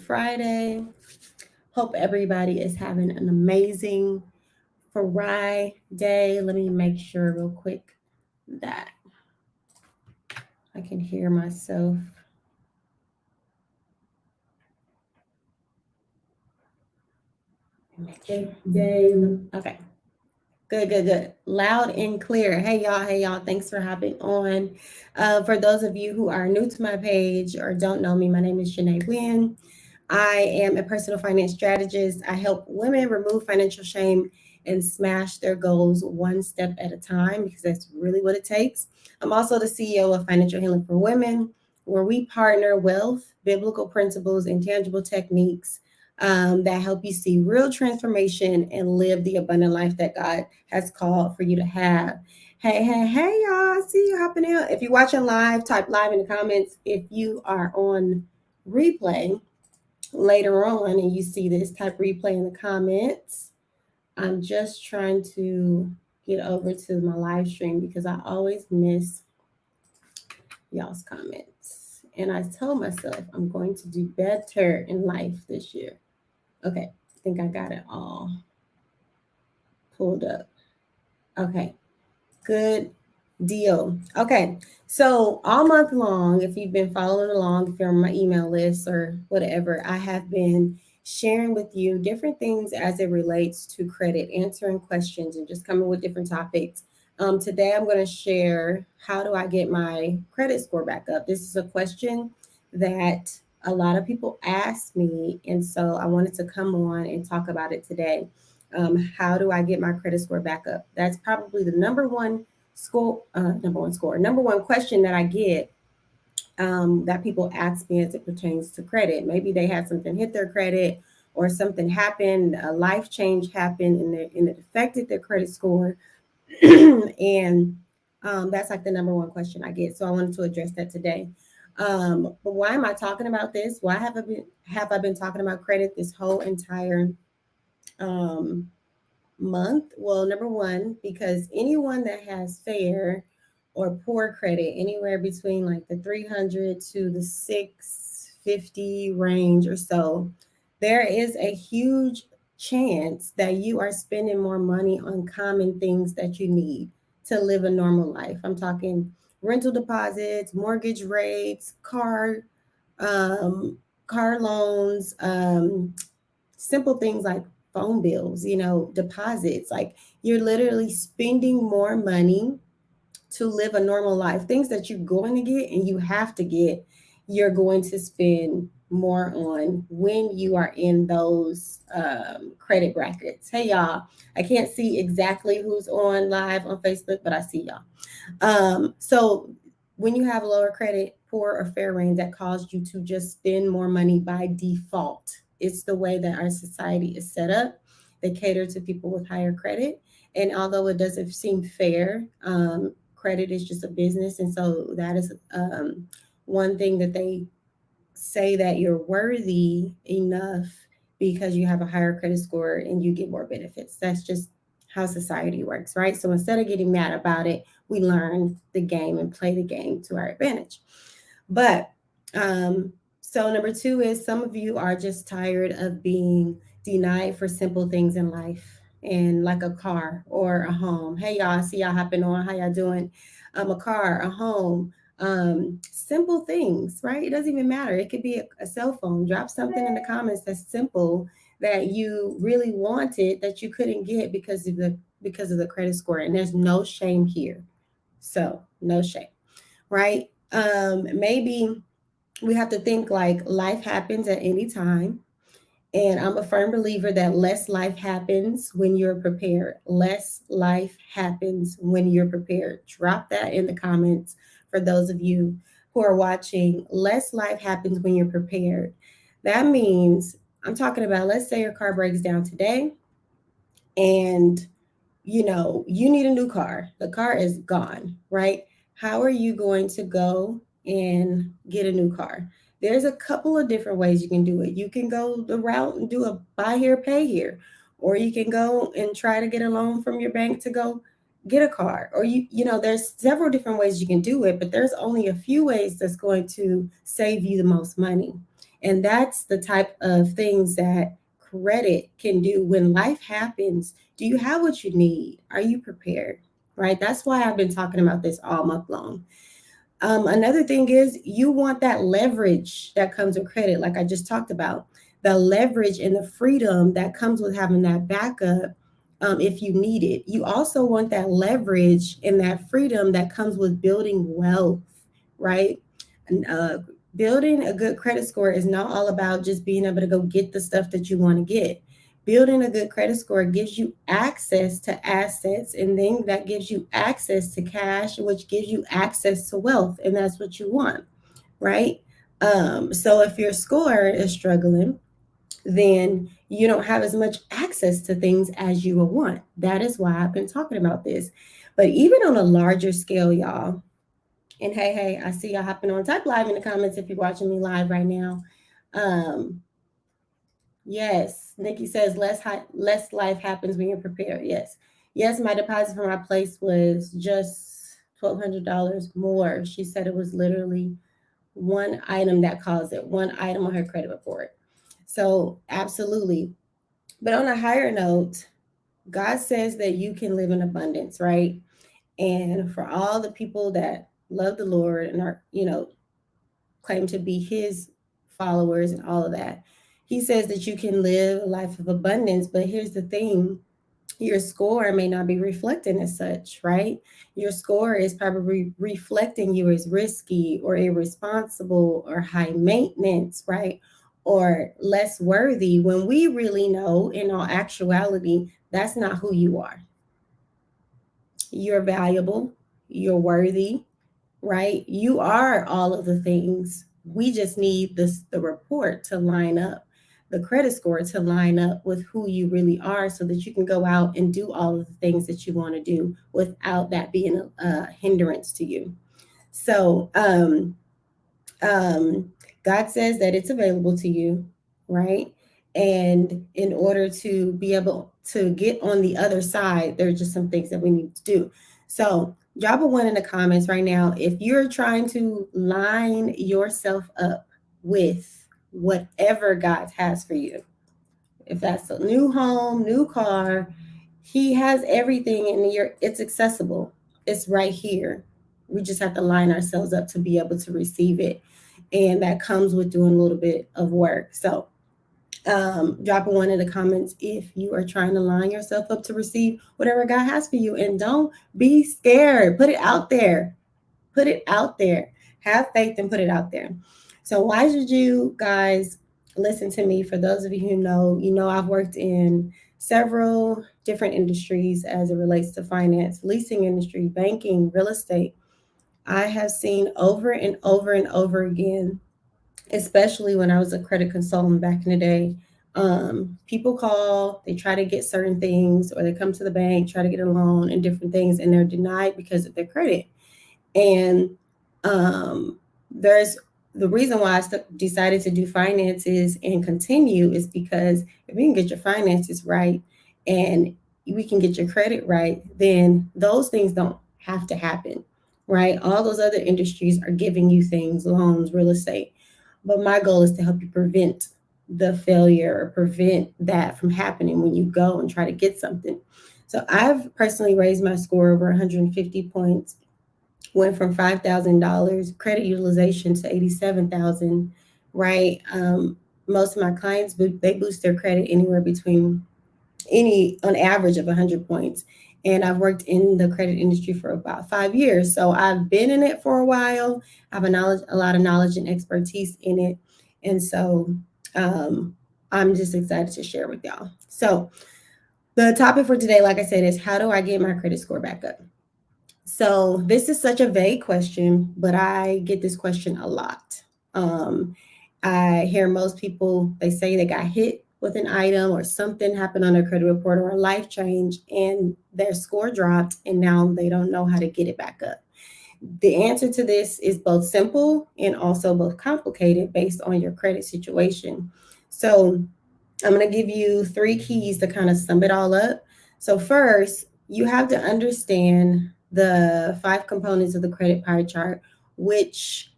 Friday. Hope everybody is having an amazing Friday. Let me make sure real quick that I can hear myself. Day. Okay. Good. Loud and clear. Hey y'all. Thanks for hopping on. For those of you who are new to my page or don't know me, my name is Janae Wynn. I am a personal finance strategist. I help women remove financial shame and smash their goals one step at a time because that's really what it takes. I'm also the CEO of Financial Healing for Women, where we partner wealth, biblical principles, and tangible techniques that help you see real transformation and live the abundant life that God has called for you to have. Hey, y'all. I see you hopping out. If you're watching live, type live in the comments. If you are on replay later on and you see this, type replay in the comments. I'm just trying to get over to my live stream because I always miss y'all's comments. And I told myself I'm going to do better in life this year. Okay, I think I got it all pulled up. Okay, good deal. Okay, so all month long, if you've been following along, if you're on my email list or whatever, I have been sharing with you different things as it relates to credit, answering questions, and just coming with different topics. Today, I'm going to share how do I get my credit score back up. This is a question that a lot of people ask me, and so I wanted to come on and talk about it today. How do I get my credit score back up? That's probably the number one question that I get that people ask me as it pertains to credit. Maybe they had something hit their credit or something happened, a life change happened and it affected their credit score. and that's like the number one question I get. So I wanted to address that today. But why am I talking about this? Why have I been talking about credit this whole entire um, month? Well, number one, because anyone that has fair or poor credit, anywhere between like the 300 to the 650 range or so, there is a huge chance that you are spending more money on common things that you need to live a normal life. I'm talking rental deposits, mortgage rates, um, car loans, simple things like phone bills, deposits. Like you're literally spending more money to live a normal life. Things that you're going to get and you have to get, you're going to spend more on when you are in those credit brackets. Hey, y'all. I can't see exactly who's on live on Facebook, but I see y'all. So when you have lower credit, poor or fair range, that caused you to just spend more money by default. It's the way that our society is set up. They cater to people with higher credit. And although it doesn't seem fair, credit is just a business. And so that is one thing that they say that you're worthy enough because you have a higher credit score and you get more benefits. That's just how society works, right? So instead of getting mad about it, we learn the game and play the game to our advantage. But so number two is some of you are just tired of being denied for simple things in life and like a car or a home. Hey y'all, I see y'all hopping on. How y'all doing? A car, a home, simple things, right? It doesn't even matter. It could be a cell phone. Drop something in the comments that's simple that you really wanted that you couldn't get because of the credit score. And there's no shame here. So no shame, right? Maybe we have to think like life happens at any time. And I'm a firm believer that less life happens when you're prepared. Less life happens when you're prepared. Drop that in the comments for those of you who are watching. Less life happens when you're prepared. That means I'm talking about, let's say your car breaks down today and you need a new car. The car is gone, right? How are you going to go and get a new car? There's a couple of different ways you can do it. You can go the route and do a buy here, pay here, or you can go and try to get a loan from your bank to go get a car. Or there's several different ways you can do it, but there's only a few ways that's going to save you the most money. And that's the type of things that credit can do. When life happens, do you have what you need? Are you prepared? Right? That's why I've been talking about this all month long. Another thing is you want that leverage that comes with credit, like I just talked about, the leverage and the freedom that comes with having that backup if you need it. You also want that leverage and that freedom that comes with building wealth, right? And, building a good credit score is not all about just being able to go get the stuff that you want to get. Building a good credit score gives you access to assets, and then that gives you access to cash, which gives you access to wealth, and that's what you want, right? So if your score is struggling, then you don't have as much access to things as you would want. That is why I've been talking about this. But even on a larger scale, y'all, and hey, I see y'all hopping on. Type live in the comments if you're watching me live right now. Um, Yes, Nikki says less life happens when you're prepared. Yes, my deposit for my place was just $1,200 more. She said it was literally one item that caused it, one item on her credit report. So absolutely. But on a higher note, God says that you can live in abundance, right? And for all the people that love the Lord and are, claim to be his followers and all of that. He says that you can live a life of abundance, but here's the thing, your score may not be reflecting as such, right? Your score is probably reflecting you as risky or irresponsible or high maintenance, right? Or less worthy, when we really know in all actuality, that's not who you are. You're valuable, you're worthy, right? You are all of the things. We just need the report to line up, the credit score to line up with who you really are, so that you can go out and do all of the things that you want to do without that being a hindrance to you. So God says that it's available to you, right? And in order to be able to get on the other side, there are just some things that we need to do. So drop a one in the comments right now if you're trying to line yourself up with whatever God has for you. If that's a new home, new car, he has everything and it's accessible. It's right here. We just have to line ourselves up to be able to receive it. And that comes with doing a little bit of work. So drop a one in the comments if you are trying to line yourself up to receive whatever God has for you. And don't be scared. Put it out there. Put it out there. Have faith and put it out there. So why should you guys listen to me? For those of you who know, I've worked in several different industries as it relates to finance, leasing industry, banking, real estate. I have seen over and over and over again, especially when I was a credit consultant back in the day. People call, they try to get certain things, or they come to the bank, try to get a loan and different things, and they're denied because of their credit. And there's the reason why I decided to do finances and continue is because if we can get your finances right and we can get your credit right, then those things don't have to happen, right? All those other industries are giving you things, loans, real estate. But my goal is to help you prevent the failure or prevent that from happening when you go and try to get something. So I've personally raised my score over 150 points, went from $5,000 credit utilization to 87,000, right? Most of my clients, they boost their credit anywhere between on average of 100 points. And I've worked in the credit industry for about 5 years. So I've been in it for a while. I have a lot of knowledge and expertise in it. And so I'm just excited to share with y'all. So the topic for today, like I said, is how do I get my credit score back up? So this is such a vague question, but I get this question a lot. I hear most people, they say they got hit with an item or something happened on their credit report or a life change and their score dropped and now they don't know how to get it back up. The answer to this is both simple and also both complicated based on your credit situation. So I'm going to give you 3 keys to kind of sum it all up. So first, you have to understand the 5 components of the credit pie chart, which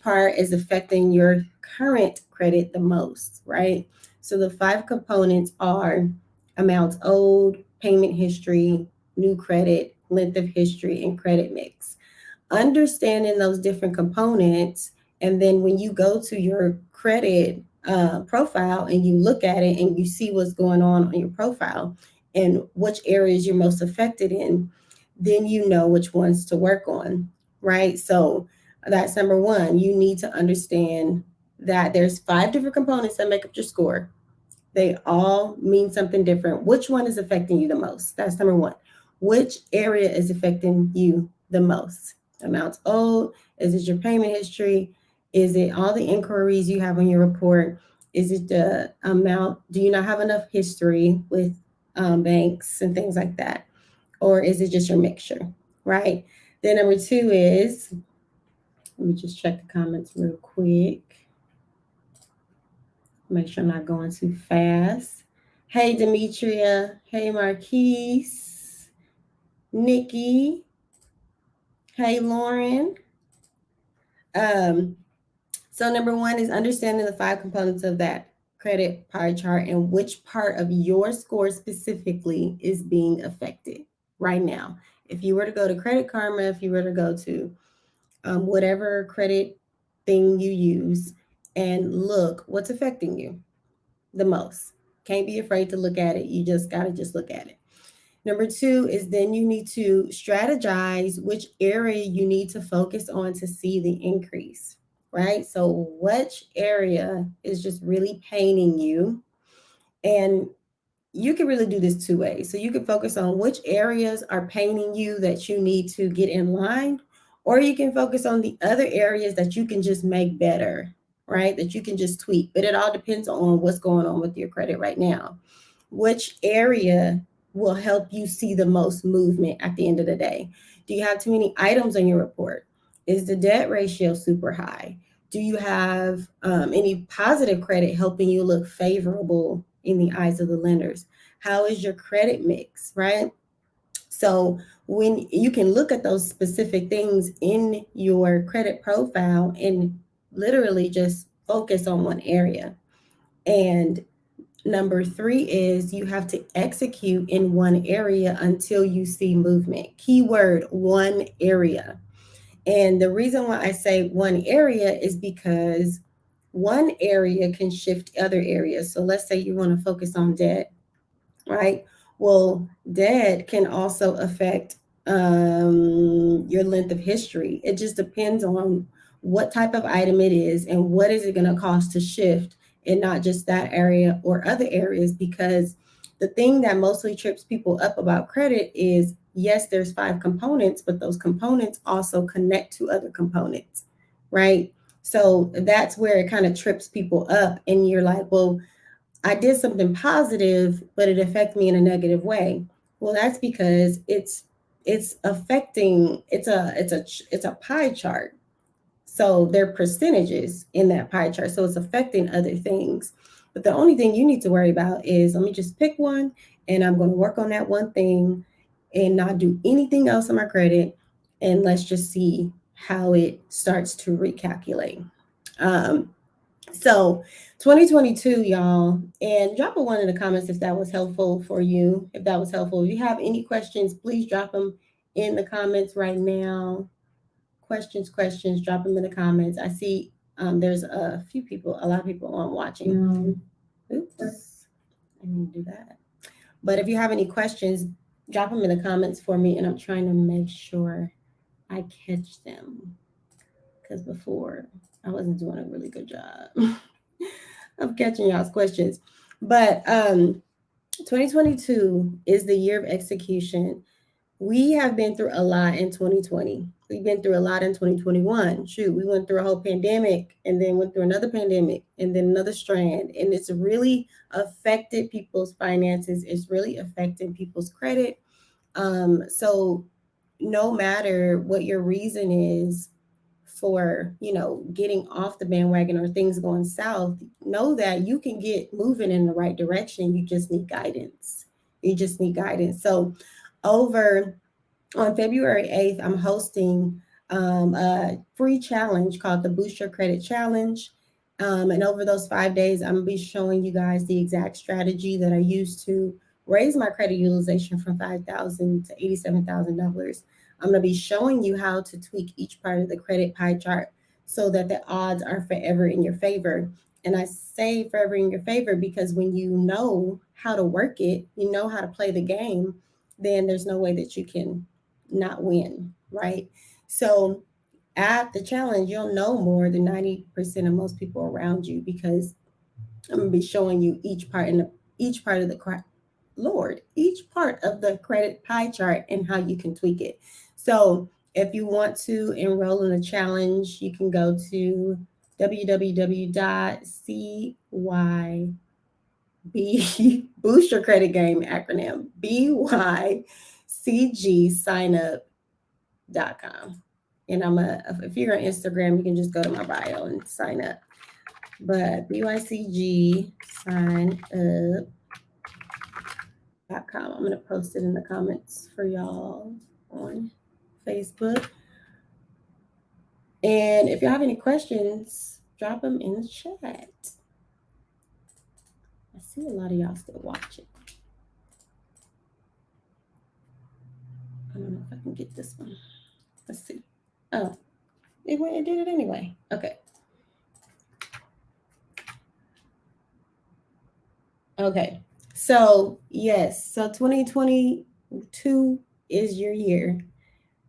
part is affecting your current credit the most, right? So the 5 components are amounts owed, payment history, new credit, length of history, and credit mix. Understanding those different components, and then when you go to your credit profile and you look at it and you see what's going on your profile and which areas you're most affected in, then you know which ones to work on, right? So that's number one. You need to understand that there's 5 different components that make up your score. They all mean something different. Which one is affecting you the most? That's number one. Which area is affecting you the most? Amounts owed? Is it your payment history? Is it all the inquiries you have on your report? Is it the amount? Do you not have enough history with banks and things like that? Or is it just your mixture, right? Then number 2 is, let me just check the comments real quick. Make sure I'm not going too fast. Hey, Demetria. Hey, Marquise. Nikki. Hey, Lauren. So number 1 is understanding the 5 components of that credit pie chart and which part of your score specifically is being affected right now. If you were to go to Credit Karma, if you were to go to whatever credit thing you use and look what's affecting you the most. Can't be afraid to look at it. You just got to just look at it. Number 2 is then you need to strategize which area you need to focus on to see the increase, right? So which area is just really paining you? And you can really do this 2 ways. So you can focus on which areas are paining you that you need to get in line, or you can focus on the other areas that you can just make better, right? That you can just tweak. But it all depends on what's going on with your credit right now. Which area will help you see the most movement at the end of the day? Do you have too many items on your report? Is the debt ratio super high? Do you have any positive credit helping you look favorable in the eyes of the lenders? How is your credit mix, right? So when you can look at those specific things in your credit profile and literally just focus on one area. And number 3 is you have to execute in one area until you see movement. Keyword, one area. And the reason why I say one area is because one area can shift other areas. So let's say you want to focus on debt, right? Well, debt can also affect your length of history. It just depends on what type of item it is and what is it going to cost to shift, and not just that area or other areas. Because the thing that mostly trips people up about credit is, yes, there's 5 components, but those components also connect to other components, right? So that's where it kind of trips people up. And you're like, well, I did something positive, but it affected me in a negative way. Well, that's because it's affecting, it's a pie chart. So there are percentages in that pie chart. So it's affecting other things. But the only thing you need to worry about is, let me just pick one and I'm going to work on that one thing and not do anything else on my credit. And let's just see how it starts to recalculate. So 2022, y'all, and drop a 1 in the comments if that was helpful for you. If that was helpful, if you have any questions, please drop them in the comments right now. Questions, drop them in the comments. I see there's a lot of people on watching. Oops, I didn't do that. But if you have any questions, drop them in the comments for me, and I'm trying to make sure I catch them, because before I wasn't doing a really good job of catching y'all's questions. But 2022 is the year of execution. We have been through a lot in 2020. We've been through a lot in 2021. Shoot, we went through a whole pandemic and then went through another pandemic and then another strand. And it's really affected people's finances. It's really affecting people's credit. So no matter what your reason is for, getting off the bandwagon or things going south, know that you can get moving in the right direction. You just need guidance. So over on February 8th, I'm hosting a free challenge called the Boost Your Credit Challenge. And over those 5 days, I'm gonna be showing you guys the exact strategy that I used to raise my credit utilization from $5,000 to $87,000. I'm gonna be showing you how to tweak each part of the credit pie chart so that the odds are forever in your favor. And I say forever in your favor because when you know how to work it, you know how to play the game, then there's no way that you can not win, right? So at the challenge, you'll know more than 90% of most people around you because I'm gonna be showing you each part of the each part of the credit pie chart and how you can tweak it. So if you want to enroll in the challenge, you can go to www.cyb boost your credit game acronym bycgsignup.com. And if you're on Instagram, you can just go to my bio and sign up. But BYCG sign up.com. I'm gonna post it in the comments for y'all on Facebook. And if y'all have any questions, drop them in the chat. I see a lot of y'all still watching. I don't know if I can get this one. Let's see. Oh, it did it anyway. Okay. Okay. So, yes. So 2022 is your year.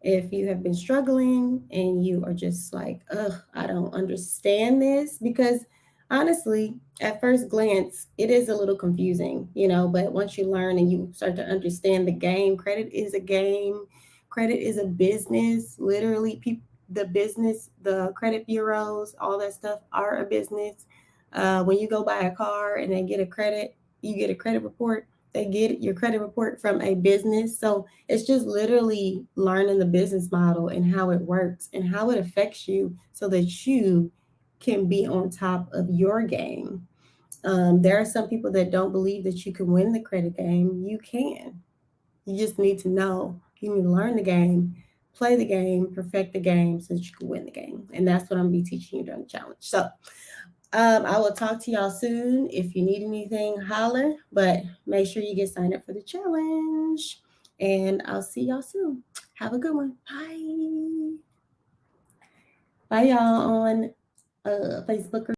If you have been struggling and you are just like, ugh, I don't understand this, because honestly, at first glance, it is a little confusing, but once you learn and you start to understand the game, credit is a game, credit is a business. Literally, the business, the credit bureaus, all that stuff are a business. When you go buy a car and they get a credit, you get a credit report. They get your credit report from a business. So it's just literally learning the business model and how it works and how it affects you so that you can be on top of your game. There are some people that don't believe that you can win the credit game. You can. You just need to know. You need to learn the game, play the game, perfect the game so that you can win the game. And that's what I'm going to be teaching you during the challenge. So I will talk to y'all soon. If you need anything, holler, but make sure you get signed up for the challenge. And I'll see y'all soon. Have a good one. Bye. Bye, y'all, on Facebook.